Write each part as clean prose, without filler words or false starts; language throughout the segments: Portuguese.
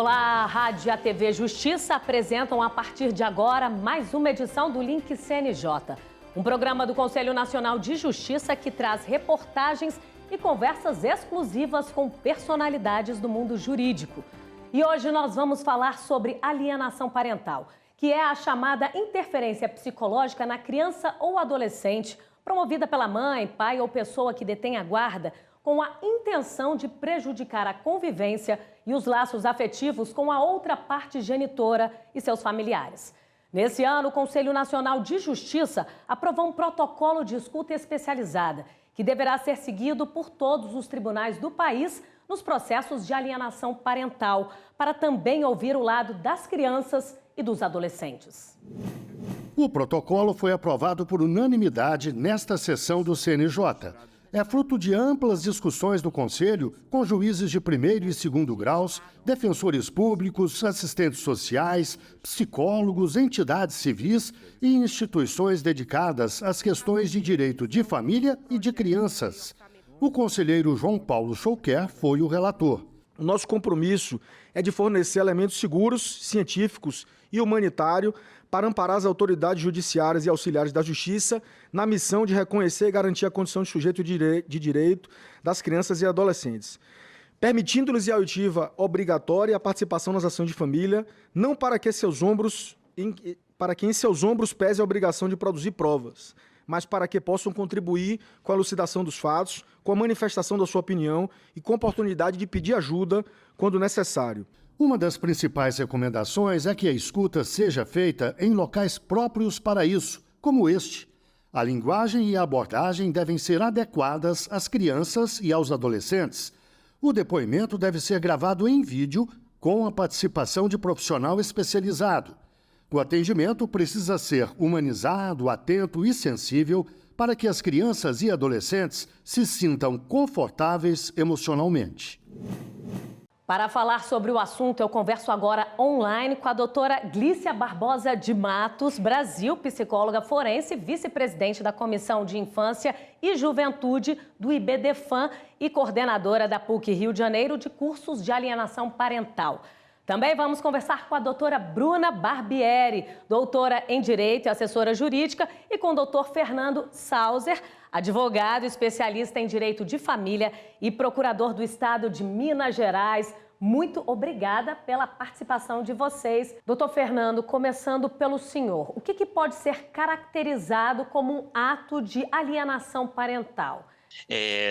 Olá, a Rádio e a TV Justiça apresentam a partir de agora mais uma edição do Link CNJ. Um programa do Conselho Nacional de Justiça que traz reportagens e conversas exclusivas com personalidades do mundo jurídico. E hoje nós vamos falar sobre alienação parental, que é a chamada interferência psicológica na criança ou adolescente, promovida pela mãe, pai ou pessoa que detém a guarda, com a intenção de prejudicar a convivência e os laços afetivos com a outra parte genitora e seus familiares. Nesse ano, o Conselho Nacional de Justiça aprovou um protocolo de escuta especializada, que deverá ser seguido por todos os tribunais do país nos processos de alienação parental, para também ouvir o lado das crianças e dos adolescentes. O protocolo foi aprovado por unanimidade nesta sessão do CNJ. É fruto de amplas discussões do Conselho com juízes de primeiro e segundo graus, defensores públicos, assistentes sociais, psicólogos, entidades civis e instituições dedicadas às questões de direito de família e de crianças. O conselheiro João Paulo Chouquer foi o relator. O nosso compromisso é de fornecer elementos seguros, científicos e humanitários para amparar as autoridades judiciárias e auxiliares da Justiça na missão de reconhecer e garantir a condição de sujeito de direito das crianças e adolescentes, permitindo-lhes a oitiva obrigatória a participação nas ações de família, não para que em seus ombros pese a obrigação de produzir provas, mas para que possam contribuir com a elucidação dos fatos, com a manifestação da sua opinião e com a oportunidade de pedir ajuda quando necessário. Uma das principais recomendações é que a escuta seja feita em locais próprios para isso, como este. A linguagem e a abordagem devem ser adequadas às crianças e aos adolescentes. O depoimento deve ser gravado em vídeo com a participação de profissional especializado. O atendimento precisa ser humanizado, atento e sensível para que as crianças e adolescentes se sintam confortáveis emocionalmente. Para falar sobre o assunto, eu converso agora online com a doutora Glícia Barbosa de Matos Brasil, psicóloga forense, vice-presidente da Comissão de Infância e Juventude do IBDFAM e coordenadora da PUC Rio de Janeiro de cursos de alienação parental. Também vamos conversar com a doutora Bruna Barbieri, doutora em Direito e assessora jurídica, e com o doutor Fernando Sauser, advogado especialista em Direito de Família e procurador do Estado de Minas Gerais. Muito obrigada pela participação de vocês. Doutor Fernando, começando pelo senhor, o que pode ser caracterizado como um ato de alienação parental?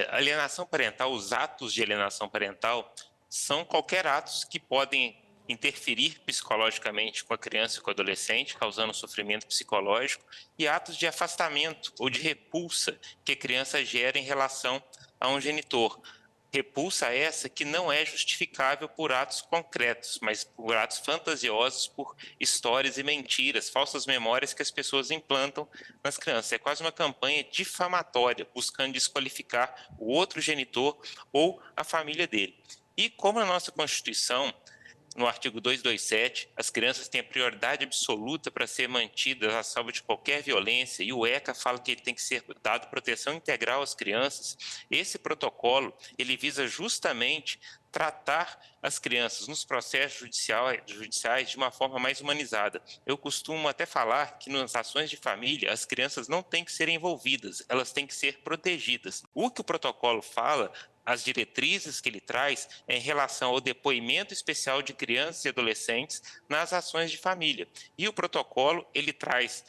Alienação parental, os atos de alienação parental são qualquer atos que podem interferir psicologicamente com a criança e com o adolescente, causando sofrimento psicológico, e atos de afastamento ou de repulsa que a criança gera em relação a um genitor. Repulsa essa que não é justificável por atos concretos, mas por atos fantasiosos, por histórias e mentiras, falsas memórias que as pessoas implantam nas crianças. É quase uma campanha difamatória, buscando desqualificar o outro genitor ou a família dele. E como na nossa Constituição, no artigo 227, as crianças têm a prioridade absoluta para ser mantidas a salvo de qualquer violência, e o ECA fala que tem que ser dado proteção integral às crianças. Esse protocolo, ele visa justamente tratar as crianças nos processos judiciais de uma forma mais humanizada. Eu costumo até falar que nas ações de família, as crianças não têm que ser envolvidas, elas têm que ser protegidas. O que o protocolo fala, as diretrizes que ele traz é em relação ao depoimento especial de crianças e adolescentes nas ações de família. E o protocolo, ele traz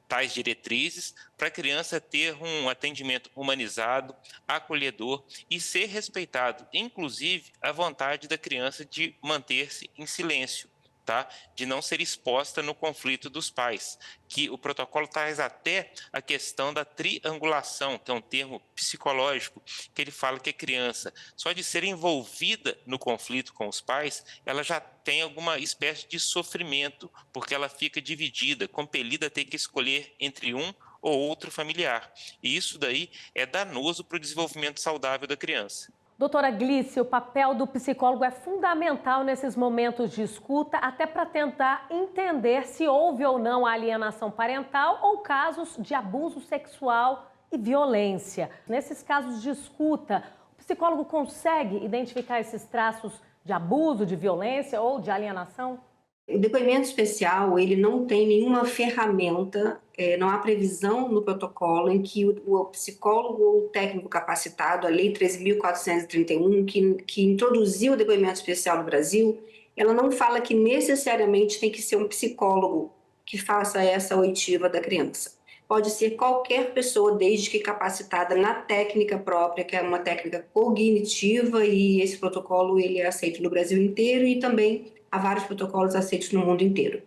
tais diretrizes para a criança ter um atendimento humanizado, acolhedor e ser respeitado, inclusive a vontade da criança de manter-se em silêncio, tá? De não ser exposta no conflito dos pais, que o protocolo traz até a questão da triangulação, que é um termo psicológico, que ele fala que a criança, só de ser envolvida no conflito com os pais, ela já tem alguma espécie de sofrimento, porque ela fica dividida, compelida a ter que escolher entre um ou outro familiar. E isso daí é danoso para o desenvolvimento saudável da criança. Doutora Glícia, o papel do psicólogo é fundamental nesses momentos de escuta, até para tentar entender se houve ou não a alienação parental ou casos de abuso sexual e violência. Nesses casos de escuta, o psicólogo consegue identificar esses traços de abuso, de violência ou de alienação? O depoimento especial, ele não tem nenhuma ferramenta, não há previsão no protocolo em que o psicólogo ou o técnico capacitado, a Lei 13.431, que introduziu o depoimento especial no Brasil, ela não fala que necessariamente tem que ser um psicólogo que faça essa oitiva da criança. Pode ser qualquer pessoa, desde que capacitada na técnica própria, que é uma técnica cognitiva, e esse protocolo ele é aceito no Brasil inteiro e também há vários protocolos aceitos no mundo inteiro.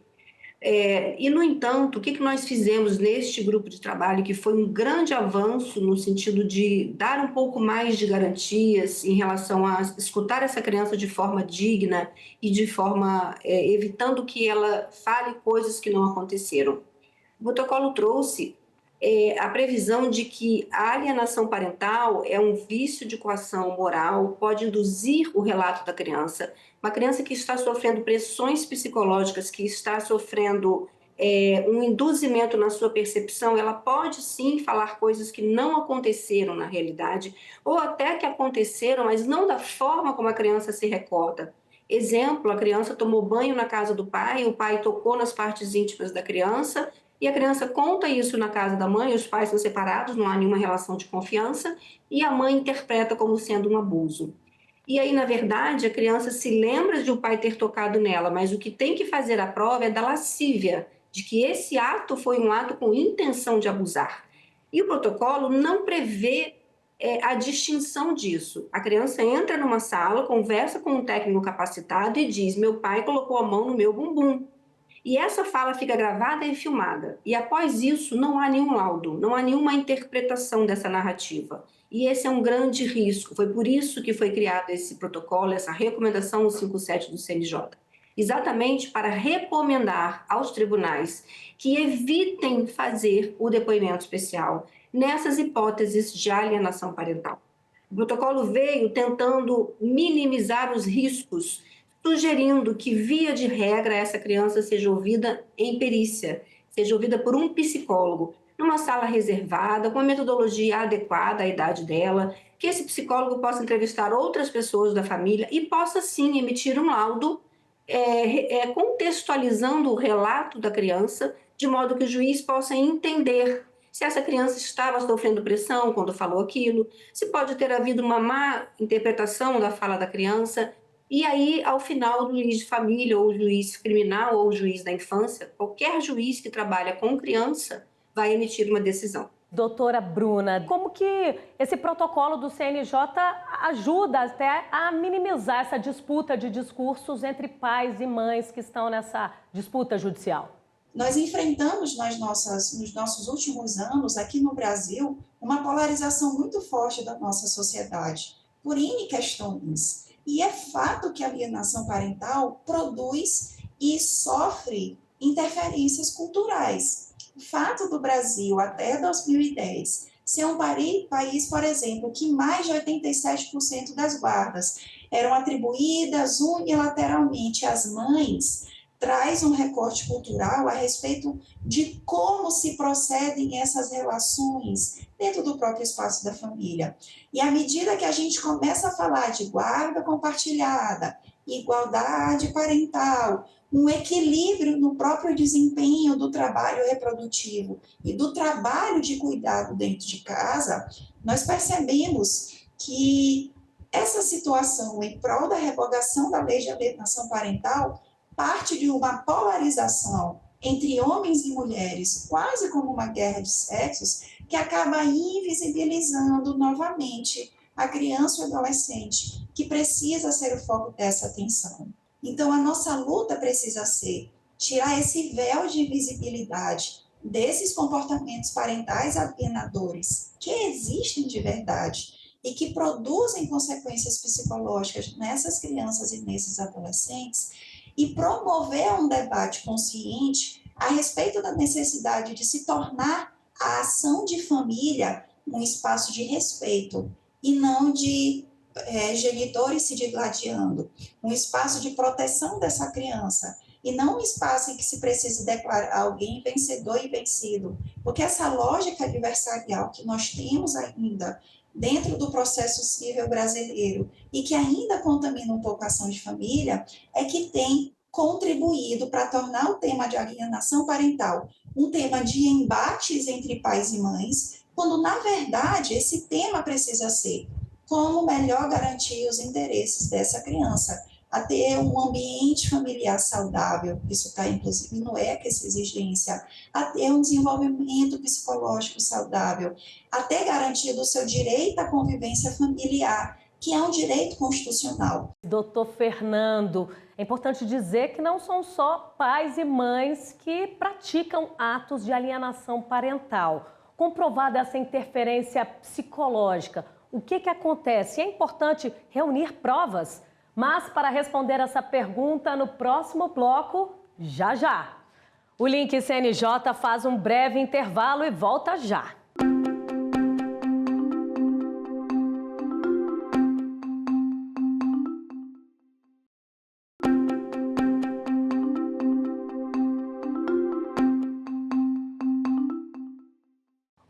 E, no entanto, o que nós fizemos neste grupo de trabalho, que foi um grande avanço no sentido de dar um pouco mais de garantias em relação a escutar essa criança de forma digna e de forma evitando que ela fale coisas que não aconteceram. O protocolo trouxe a previsão de que a alienação parental é um vício de coação moral, pode induzir o relato da criança. Uma criança que está sofrendo pressões psicológicas, que está sofrendo um induzimento na sua percepção, ela pode sim falar coisas que não aconteceram na realidade, ou até que aconteceram, mas não da forma como a criança se recorda. Exemplo, a criança tomou banho na casa do pai, o pai tocou nas partes íntimas da criança, e a criança conta isso na casa da mãe, os pais são separados, não há nenhuma relação de confiança, e a mãe interpreta como sendo um abuso. E aí, na verdade, a criança se lembra de o pai ter tocado nela, mas o que tem que fazer a prova é da lascívia, de que esse ato foi um ato com intenção de abusar. E o protocolo não prevê a distinção disso. A criança entra numa sala, conversa com um técnico capacitado e diz: meu pai colocou a mão no meu bumbum. E essa fala fica gravada e filmada. E após isso, não há nenhum laudo, não há nenhuma interpretação dessa narrativa. E esse é um grande risco. Foi por isso que foi criado esse protocolo, essa recomendação 157 do CNJ. Exatamente para recomendar aos tribunais que evitem fazer o depoimento especial nessas hipóteses de alienação parental. O protocolo veio tentando minimizar os riscos, sugerindo que, via de regra, essa criança seja ouvida em perícia, seja ouvida por um psicólogo, numa sala reservada, com a metodologia adequada à idade dela, que esse psicólogo possa entrevistar outras pessoas da família e possa, sim, emitir um laudo contextualizando o relato da criança, de modo que o juiz possa entender se essa criança estava sofrendo pressão quando falou aquilo, se pode ter havido uma má interpretação da fala da criança. E aí, ao final, o juiz de família, ou o juiz criminal, ou o juiz da infância, qualquer juiz que trabalha com criança vai emitir uma decisão. Doutora Bruna, como que esse protocolo do CNJ ajuda até a minimizar essa disputa de discursos entre pais e mães que estão nessa disputa judicial? Nós enfrentamos nos nossos últimos anos, aqui no Brasil, uma polarização muito forte da nossa sociedade, por N questões. E é fato que a alienação parental produz e sofre interferências culturais. O fato do Brasil, até 2010, ser um país, por exemplo, que mais de 87% das guardas eram atribuídas unilateralmente às mães, traz um recorte cultural a respeito de como se procedem essas relações dentro do próprio espaço da família. E à medida que a gente começa a falar de guarda compartilhada, igualdade parental, um equilíbrio no próprio desempenho do trabalho reprodutivo e do trabalho de cuidado dentro de casa, nós percebemos que essa situação em prol da revogação da lei de alienação parental parte de uma polarização entre homens e mulheres, quase como uma guerra de sexos, que acaba invisibilizando novamente a criança ou adolescente, que precisa ser o foco dessa atenção. Então, a nossa luta precisa ser tirar esse véu de invisibilidade desses comportamentos parentais alienadores, que existem de verdade e que produzem consequências psicológicas nessas crianças e nesses adolescentes, e promover um debate consciente a respeito da necessidade de se tornar a ação de família um espaço de respeito e não de genitores se digladiando, um espaço de proteção dessa criança e não um espaço em que se precise declarar alguém vencedor e vencido, porque essa lógica adversarial que nós temos ainda dentro do processo civil brasileiro e que ainda contamina um pouco a ação de família, é que tem contribuído para tornar o tema de alienação parental um tema de embates entre pais e mães, quando, na verdade, esse tema precisa ser como melhor garantir os interesses dessa criança, a ter um ambiente familiar saudável, isso está inclusive no ECA, essa exigência, a ter um desenvolvimento psicológico saudável, a ter garantido o seu direito à convivência familiar, que é um direito constitucional. Doutor Fernando, é importante dizer que não são só pais e mães que praticam atos de alienação parental. Comprovada essa interferência psicológica, o que acontece? É importante reunir provas? Mas para responder essa pergunta no próximo bloco, já. O Link CNJ faz um breve intervalo e volta já.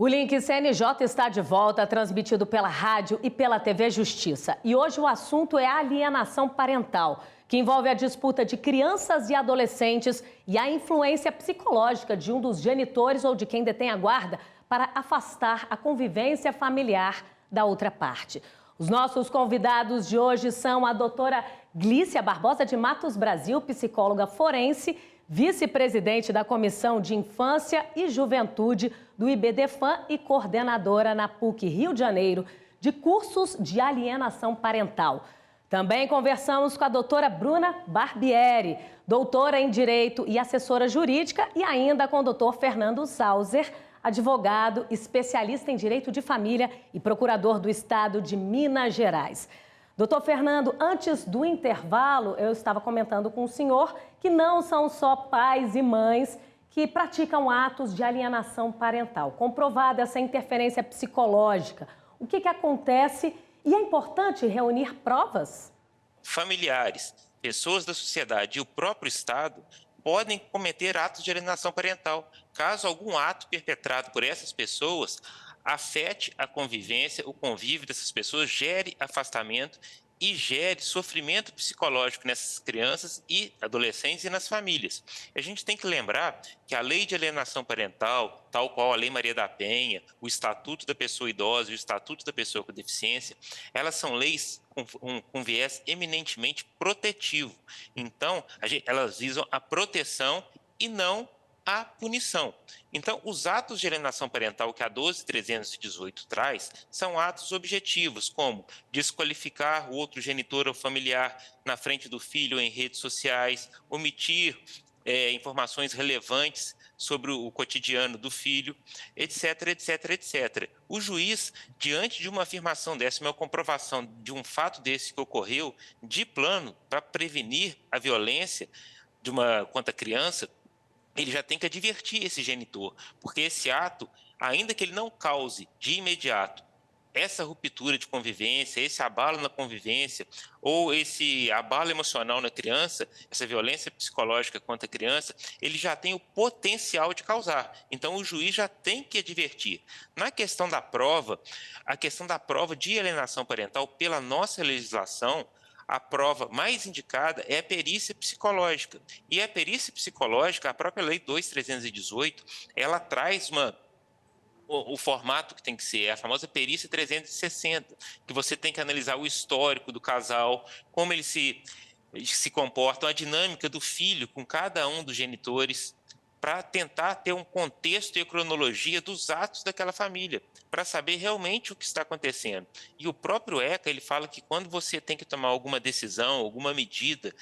O Link CNJ está de volta, transmitido pela rádio e pela TV Justiça. E hoje o assunto é a alienação parental, que envolve a disputa de crianças e adolescentes e a influência psicológica de um dos genitores ou de quem detém a guarda para afastar a convivência familiar da outra parte. Os nossos convidados de hoje são a doutora Glícia Barbosa de Matos Brasil, psicóloga forense, vice-presidente da Comissão de Infância e Juventude do IBDFAM e coordenadora na PUC Rio de Janeiro de cursos de alienação parental. Também conversamos com a doutora Bruna Barbieri, doutora em Direito e assessora jurídica, e ainda com o doutor Fernando Sauser, advogado, especialista em Direito de Família e procurador do Estado de Minas Gerais. Doutor Fernando, antes do intervalo, eu estava comentando com o senhor que não são só pais e mães que praticam atos de alienação parental. Comprovada essa interferência psicológica, o que acontece? E é importante reunir provas? Familiares, pessoas da sociedade e o próprio Estado podem cometer atos de alienação parental, caso algum ato perpetrado por essas pessoas afete a convivência, o convívio dessas pessoas, gere afastamento e gere sofrimento psicológico nessas crianças e adolescentes e nas famílias. A gente tem que lembrar que a lei de alienação parental, tal qual a Lei Maria da Penha, o Estatuto da Pessoa Idosa e o Estatuto da Pessoa com Deficiência, elas são leis com viés eminentemente protetivo. Então, elas visam a proteção e não a punição. Então, os atos de alienação parental que a 12.318 traz são atos objetivos, como desqualificar o outro genitor ou familiar na frente do filho em redes sociais, omitir informações relevantes sobre o cotidiano do filho, etc, etc, etc. O juiz, diante de uma afirmação dessa, uma comprovação de um fato desse que ocorreu, de plano, para prevenir a violência contra a criança, ele já tem que advertir esse genitor, porque esse ato, ainda que ele não cause de imediato essa ruptura de convivência, esse abalo na convivência ou esse abalo emocional na criança, essa violência psicológica contra a criança, ele já tem o potencial de causar. Então, o juiz já tem que advertir. Na questão da prova, a questão da prova de alienação parental, pela nossa legislação, a prova mais indicada é a perícia psicológica. E a perícia psicológica, a própria Lei 2.318, ela traz o formato que tem que ser, a famosa perícia 360, que você tem que analisar o histórico do casal, como eles se comportam, a dinâmica do filho com cada um dos genitores, para tentar ter um contexto e a cronologia dos atos daquela família, para saber realmente o que está acontecendo. E o próprio ECA, ele fala que quando você tem que tomar alguma decisão, alguma medida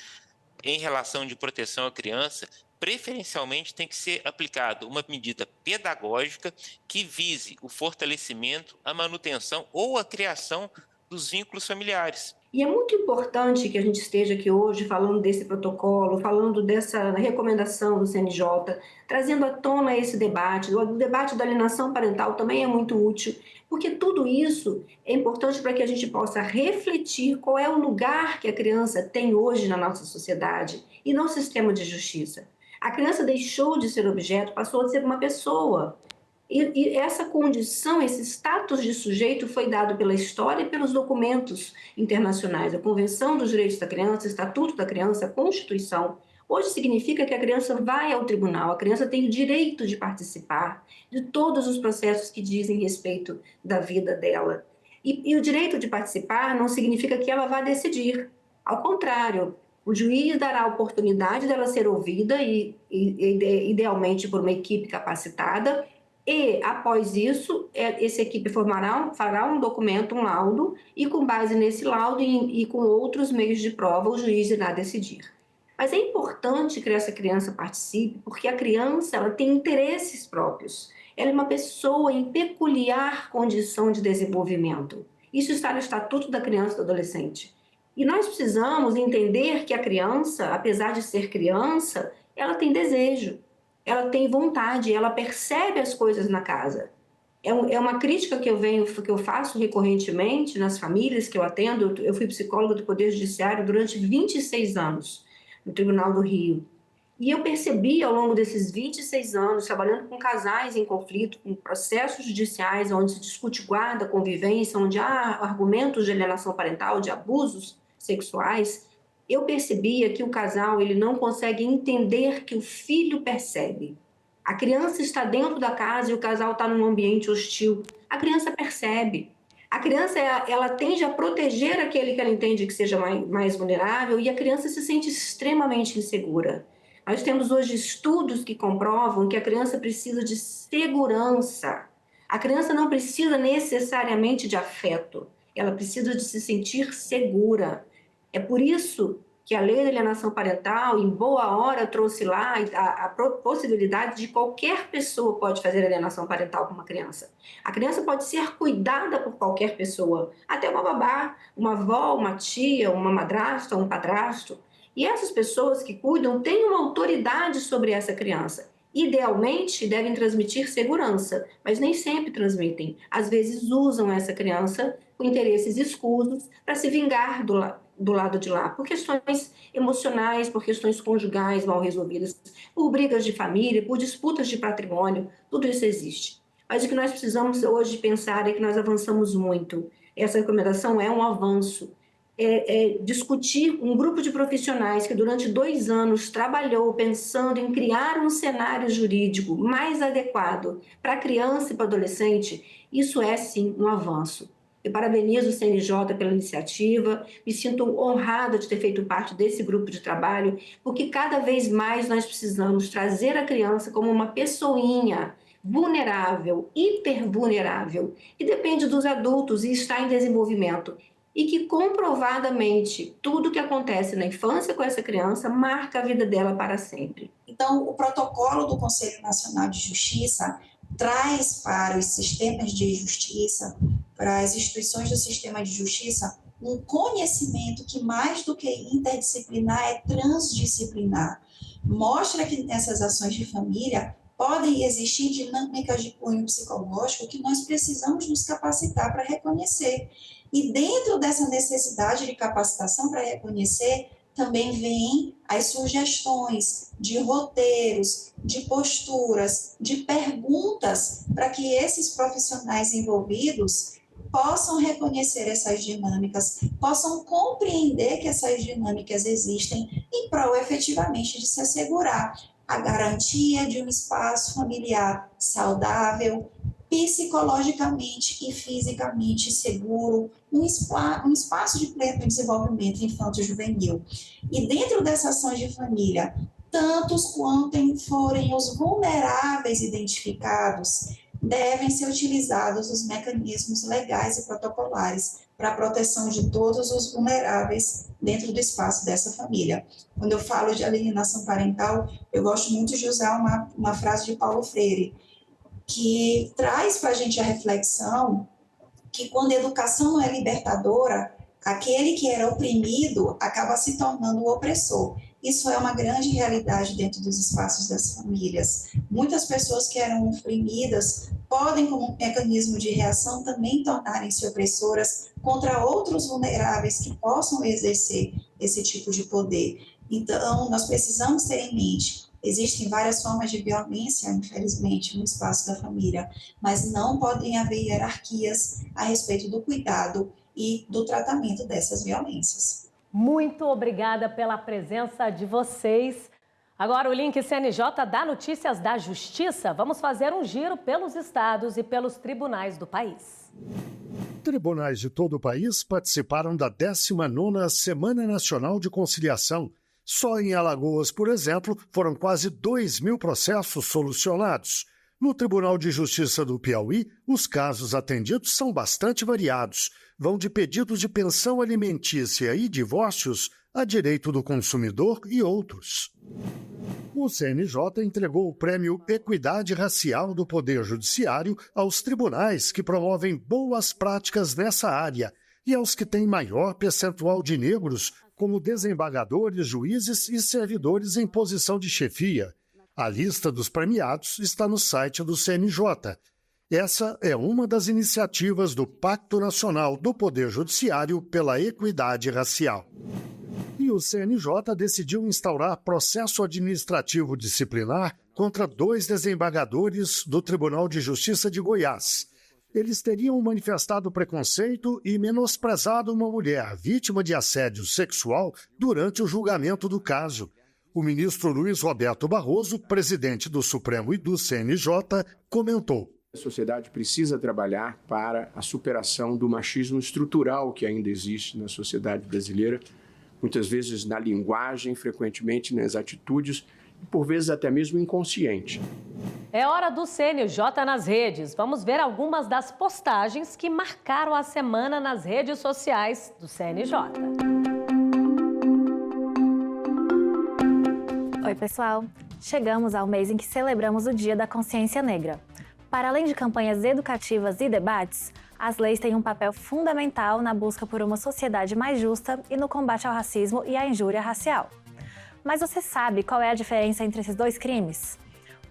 em relação de proteção à criança, preferencialmente tem que ser aplicada uma medida pedagógica que vise o fortalecimento, a manutenção ou a criação dos vínculos familiares. E é muito importante que a gente esteja aqui hoje falando desse protocolo, falando dessa recomendação do CNJ, trazendo à tona esse debate. O debate da alienação parental também é muito útil, porque tudo isso é importante para que a gente possa refletir qual é o lugar que a criança tem hoje na nossa sociedade e no sistema de justiça. A criança deixou de ser objeto, passou a ser uma pessoa. E essa condição, esse status de sujeito foi dado pela história e pelos documentos internacionais, a Convenção dos Direitos da Criança, o Estatuto da Criança, a Constituição. Hoje significa que a criança vai ao tribunal, a criança tem o direito de participar de todos os processos que dizem respeito da vida dela. E o direito de participar não significa que ela vá decidir. Ao contrário, o juiz dará a oportunidade dela ser ouvida, e idealmente por uma equipe capacitada, e, após isso, essa equipe fará um documento, um laudo, e com base nesse laudo e com outros meios de prova, o juiz irá decidir. Mas é importante que essa criança participe, porque a criança ela tem interesses próprios. Ela é uma pessoa em peculiar condição de desenvolvimento. Isso está no Estatuto da Criança e do Adolescente. E nós precisamos entender que a criança, apesar de ser criança, ela tem desejo, ela tem vontade, ela percebe as coisas na casa. É uma crítica que eu faço recorrentemente nas famílias que eu atendo. Eu fui psicóloga do Poder Judiciário durante 26 anos, no Tribunal do Rio. E eu percebi ao longo desses 26 anos, trabalhando com casais em conflito, com processos judiciais onde se discute guarda, convivência, onde há argumentos de alienação parental, de abusos sexuais, eu percebia que o casal ele não consegue entender que o filho percebe. A criança está dentro da casa e o casal está num ambiente hostil. A criança percebe. A criança ela tende a proteger aquele que ela entende que seja mais vulnerável, e a criança se sente extremamente insegura. Nós temos hoje estudos que comprovam que a criança precisa de segurança. A criança não precisa necessariamente de afeto, ela precisa de se sentir segura. É por isso que a lei da alienação parental, em boa hora, trouxe lá a possibilidade de qualquer pessoa pode fazer alienação parental com uma criança. A criança pode ser cuidada por qualquer pessoa, até uma babá, uma avó, uma tia, uma madrasta, um padrasto. E essas pessoas que cuidam têm uma autoridade sobre essa criança. Idealmente, devem transmitir segurança, mas nem sempre transmitem. Às vezes usam essa criança com interesses escusos para se vingar do lado de lá, por questões emocionais, por questões conjugais mal resolvidas, por brigas de família, por disputas de patrimônio, tudo isso existe. Mas o que nós precisamos hoje pensar é que nós avançamos muito. Essa recomendação é um avanço. Discutir um grupo de profissionais que durante 2 anos trabalhou pensando em criar um cenário jurídico mais adequado para a criança e para o adolescente, isso é sim um avanço. Eu parabenizo o CNJ pela iniciativa, me sinto honrada de ter feito parte desse grupo de trabalho, porque cada vez mais nós precisamos trazer a criança como uma pessoinha vulnerável, hipervulnerável, que depende dos adultos e está em desenvolvimento, e que comprovadamente tudo que acontece na infância com essa criança marca a vida dela para sempre. Então, o protocolo do Conselho Nacional de Justiça traz para os sistemas de justiça, para as instituições do sistema de justiça, um conhecimento que, mais do que interdisciplinar, é transdisciplinar. Mostra que nessas ações de família podem existir dinâmicas de cunho psicológico que nós precisamos nos capacitar para reconhecer. E dentro dessa necessidade de capacitação para reconhecer, também vêm as sugestões de roteiros, de posturas, de perguntas, para que esses profissionais envolvidos possam reconhecer essas dinâmicas, possam compreender que essas dinâmicas existem em prol efetivamente de se assegurar a garantia de um espaço familiar saudável, psicologicamente e fisicamente seguro, um espaço de pleno desenvolvimento infanto-juvenil. E dentro dessas ações de família, tantos quanto forem os vulneráveis identificados, devem ser utilizados os mecanismos legais e protocolares para a proteção de todos os vulneráveis dentro do espaço dessa família. Quando eu falo de alienação parental, eu gosto muito de usar uma frase de Paulo Freire, que traz para a gente a reflexão que quando a educação não é libertadora, aquele que era oprimido acaba se tornando o opressor. Isso é uma grande realidade dentro dos espaços das famílias. Muitas pessoas que eram oprimidas podem, como mecanismo de reação, também tornarem-se opressoras contra outros vulneráveis que possam exercer esse tipo de poder. Então, nós precisamos ter em mente Existem várias formas de violência, infelizmente, no espaço da família, mas não podem haver hierarquias a respeito do cuidado e do tratamento dessas violências. Muito obrigada pela presença de vocês. Agora o Link CNJ dá notícias da Justiça. Vamos fazer um giro pelos estados e pelos tribunais do país. Tribunais de todo o país participaram da 19ª Semana Nacional de Conciliação. Só em Alagoas, por exemplo, foram quase 2.000 processos solucionados. No Tribunal de Justiça do Piauí, os casos atendidos são bastante variados. Vão de pedidos de pensão alimentícia e divórcios a direito do consumidor e outros. O CNJ entregou o prêmio Equidade Racial do Poder Judiciário aos tribunais que promovem boas práticas nessa área e aos que têm maior percentual de negros, como desembargadores, juízes e servidores em posição de chefia. A lista dos premiados está no site do CNJ. Essa é uma das iniciativas do Pacto Nacional do Poder Judiciário pela Equidade Racial. E o CNJ decidiu instaurar processo administrativo disciplinar contra 2 desembargadores do Tribunal de Justiça de Goiás. Eles teriam manifestado preconceito e menosprezado uma mulher vítima de assédio sexual durante o julgamento do caso. O ministro Luiz Roberto Barroso, presidente do Supremo e do CNJ, comentou: a sociedade precisa trabalhar para a superação do machismo estrutural que ainda existe na sociedade brasileira, muitas vezes na linguagem, frequentemente nas atitudes e por vezes até mesmo inconsciente. É hora do CNJ nas redes. Vamos ver algumas das postagens que marcaram a semana nas redes sociais do CNJ. Oi, pessoal! Chegamos ao mês em que celebramos o Dia da Consciência Negra. Para além de campanhas educativas e debates, as leis têm um papel fundamental na busca por uma sociedade mais justa e no combate ao racismo e à injúria racial. Mas você sabe qual é a diferença entre esses 2 crimes?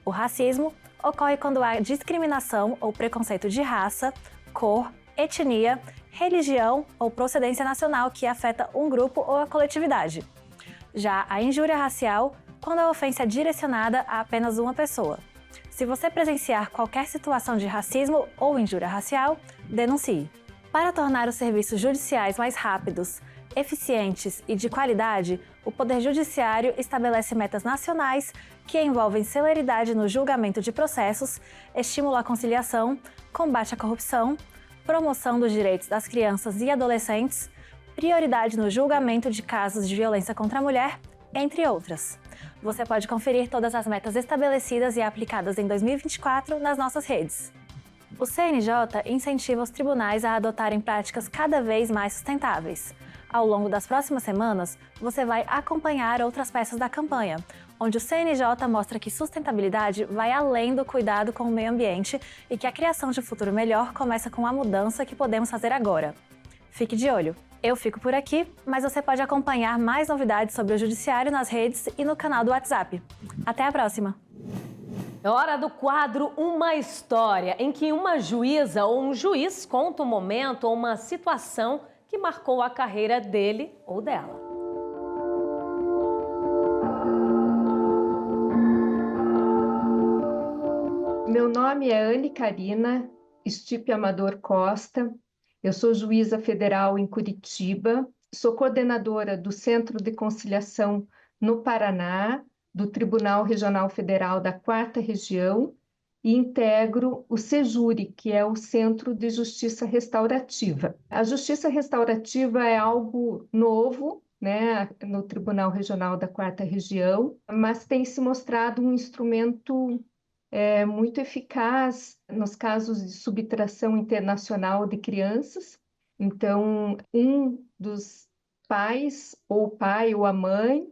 O racismo ocorre quando há discriminação ou preconceito de raça, cor, etnia, religião ou procedência nacional que afeta um grupo ou a coletividade. Já a injúria racial, quando a ofensa é direcionada a apenas uma pessoa. Se você presenciar qualquer situação de racismo ou injúria racial, denuncie. Para tornar os serviços judiciais mais rápidos, eficientes e de qualidade, o Poder Judiciário estabelece metas nacionais que envolvem celeridade no julgamento de processos, estímulo à conciliação, combate à corrupção, promoção dos direitos das crianças e adolescentes, prioridade no julgamento de casos de violência contra a mulher, entre outras. Você pode conferir todas as metas estabelecidas e aplicadas em 2024 nas nossas redes. O CNJ incentiva os tribunais a adotarem práticas cada vez mais sustentáveis. Ao longo das próximas semanas, você vai acompanhar outras peças da campanha, onde o CNJ mostra que sustentabilidade vai além do cuidado com o meio ambiente e que a criação de um futuro melhor começa com a mudança que podemos fazer agora. Fique de olho! Eu fico por aqui, mas você pode acompanhar mais novidades sobre o Judiciário nas redes e no canal do WhatsApp. Até a próxima! É hora do quadro Uma História, em que uma juíza ou um juiz conta um momento ou uma situação que marcou a carreira dele ou dela. Meu nome é Anne Carina Stipe Amador Costa. Eu sou juíza federal em Curitiba, sou coordenadora do Centro de Conciliação no Paraná, do Tribunal Regional Federal da 4ª Região, e integro o CEJURI, que é o Centro de Justiça Restaurativa. A justiça restaurativa é algo novo, né, no Tribunal Regional da 4ª Região, mas tem se mostrado um instrumento muito eficaz nos casos de subtração internacional de crianças. Então, um dos pais, ou o pai ou a mãe,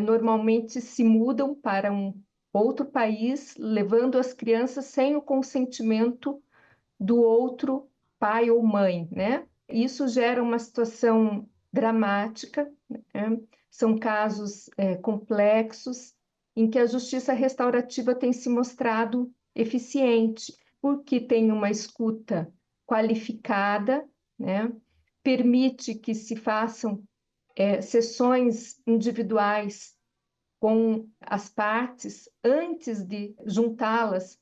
normalmente se mudam para um outro país, levando as crianças sem o consentimento do outro pai ou mãe, né? Isso gera uma situação dramática, né? São casos complexos, em que a justiça restaurativa tem se mostrado eficiente, porque tem uma escuta qualificada, né? Permite que se façam sessões individuais com as partes antes de juntá-las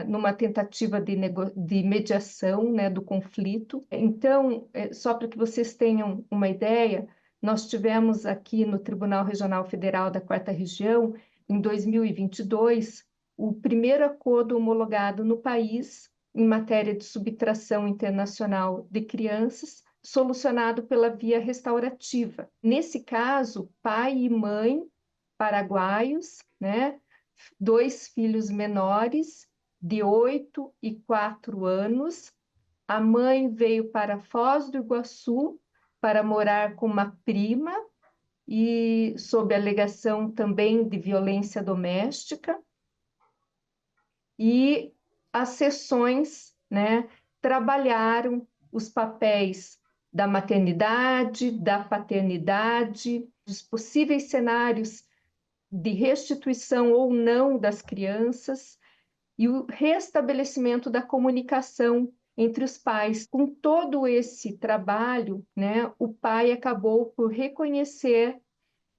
numa tentativa de mediação, né, do conflito. Então, só para que vocês tenham uma ideia, nós tivemos aqui no Tribunal Regional Federal da 4ª Região, em 2022, o primeiro acordo homologado no país em matéria de subtração internacional de crianças, solucionado pela via restaurativa. Nesse caso, pai e mãe paraguaios, né, 2 filhos menores, de 8 e 4 anos. A mãe veio para Foz do Iguaçu para morar com uma prima e sob alegação também de violência doméstica. E as sessões, né, trabalharam os papéis da maternidade, da paternidade, dos possíveis cenários de restituição ou não das crianças e o restabelecimento da comunicação entre os pais. Com todo esse trabalho, né, o pai acabou por reconhecer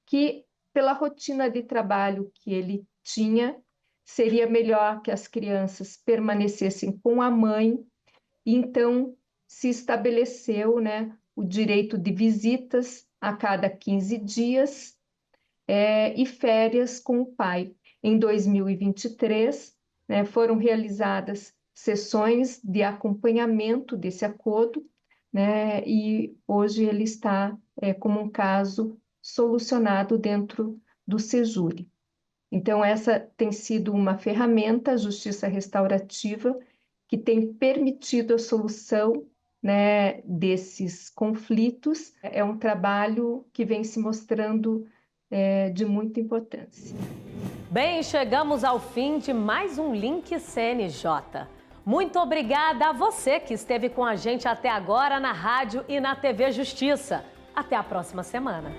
que, pela rotina de trabalho que ele tinha, seria melhor que as crianças permanecessem com a mãe, e então se estabeleceu, né, o direito de visitas a cada 15 dias e férias com o pai. Em 2023, né, foram realizadas sessões de acompanhamento desse acordo, né, e hoje ele está como um caso solucionado dentro do Sejure. Então, essa tem sido uma ferramenta, a justiça restaurativa, que tem permitido a solução, né, desses conflitos. É um trabalho que vem se mostrando de muita importância. Bem, chegamos ao fim de mais um Link CNJ. Muito obrigada a você que esteve com a gente até agora na rádio e na TV Justiça. Até a próxima semana.